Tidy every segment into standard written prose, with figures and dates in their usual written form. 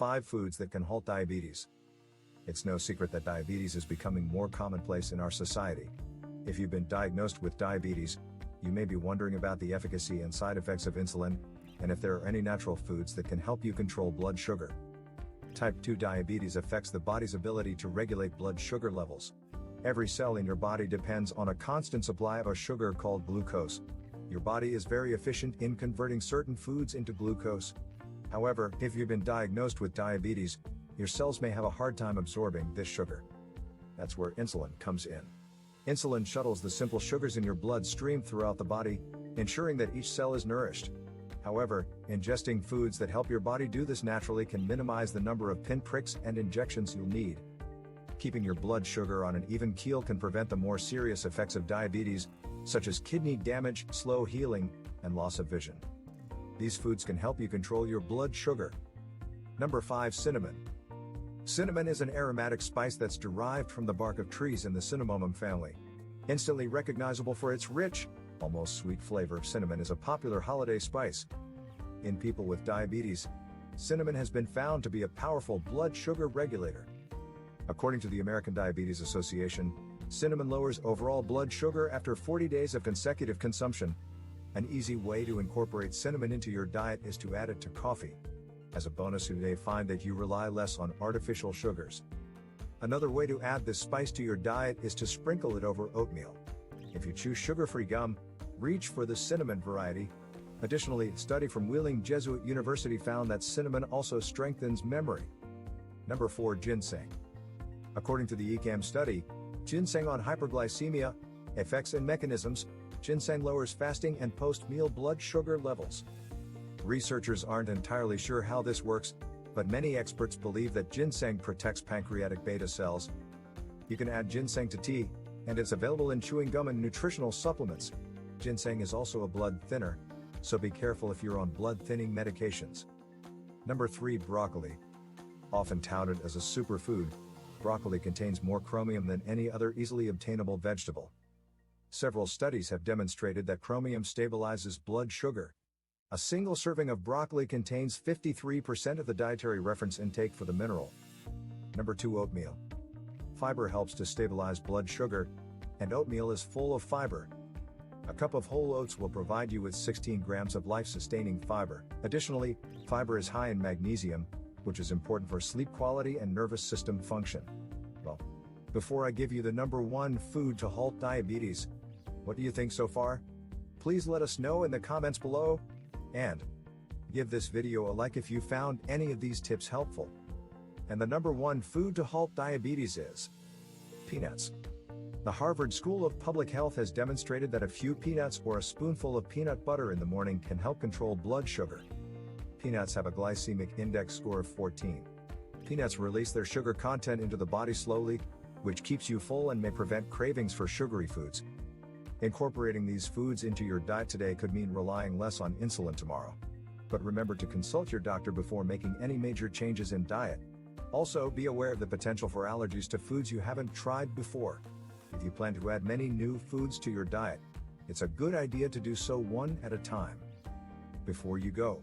5 foods that can halt diabetes. It's no secret that diabetes is becoming more commonplace in our society. If you've been diagnosed with diabetes, you may be wondering about the efficacy and side effects of insulin, and if there are any natural foods that can help you control blood sugar. Type 2 diabetes affects the body's ability to regulate blood sugar levels. Every cell in your body depends on a constant supply of a sugar called glucose. Your body is very efficient in converting certain foods into glucose. However, if you've been diagnosed with diabetes, your cells may have a hard time absorbing this sugar. That's where insulin comes in. Insulin shuttles the simple sugars in your bloodstream throughout the body, ensuring that each cell is nourished. However, ingesting foods that help your body do this naturally can minimize the number of pinpricks and injections you'll need. Keeping your blood sugar on an even keel can prevent the more serious effects of diabetes, such as kidney damage, slow healing, and loss of vision. These foods can help you control your blood sugar. Number 5. Cinnamon. Cinnamon is an aromatic spice that's derived from the bark of trees in the cinnamomum family. Instantly recognizable for its rich, almost sweet flavor, cinnamon is a popular holiday spice. In people with diabetes, cinnamon has been found to be a powerful blood sugar regulator. According to the American Diabetes Association, cinnamon lowers overall blood sugar after 40 days of consecutive consumption. An easy way to incorporate cinnamon into your diet is to add it to coffee. As a bonus, you may find that you rely less on artificial sugars. Another way to add this spice to your diet is to sprinkle it over oatmeal. If you choose sugar-free gum, reach for the cinnamon variety. Additionally, a study from Wheeling Jesuit University found that cinnamon also strengthens memory. Number 4. Ginseng. According to the eCAM study, Ginseng on hyperglycemia, effects and mechanisms, ginseng lowers fasting and post-meal blood sugar levels. Researchers aren't entirely sure how this works, but many experts believe that ginseng protects pancreatic beta cells. You can add ginseng to tea, and it's available in chewing gum and nutritional supplements. Ginseng is also a blood thinner, so be careful if you're on blood-thinning medications. Number 3. Broccoli. Often touted as a superfood, broccoli contains more chromium than any other easily obtainable vegetable. Several studies have demonstrated that chromium stabilizes blood sugar. A single serving of broccoli contains 53% of the dietary reference intake for the mineral. Number 2. Oatmeal. Fiber helps to stabilize blood sugar, and oatmeal is full of fiber. A cup of whole oats will provide you with 16 grams of life-sustaining fiber. Additionally, fiber is high in magnesium, which is important for sleep quality and nervous system function. Well, before I give you the number 1 food to halt diabetes, what do you think so far? Please let us know in the comments below, and give this video a like if you found any of these tips helpful. And the number 1 food to halt diabetes is peanuts. The Harvard School of Public Health has demonstrated that a few peanuts or a spoonful of peanut butter in the morning can help control blood sugar. Peanuts have a glycemic index score of 14. Peanuts release their sugar content into the body slowly, which keeps you full and may prevent cravings for sugary foods. Incorporating these foods into your diet today could mean relying less on insulin tomorrow. But remember to consult your doctor before making any major changes in diet. Also, be aware of the potential for allergies to foods you haven't tried before. If you plan to add many new foods to your diet, it's a good idea to do so one at a time. Before you go,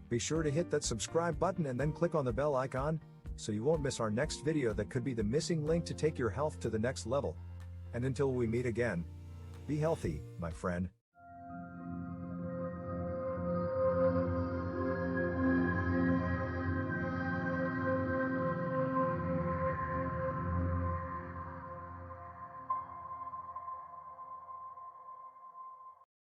be sure to hit that subscribe button and then click on the bell icon, so you won't miss our next video that could be the missing link to take your health to the next level. And until we meet again, be healthy, my friend.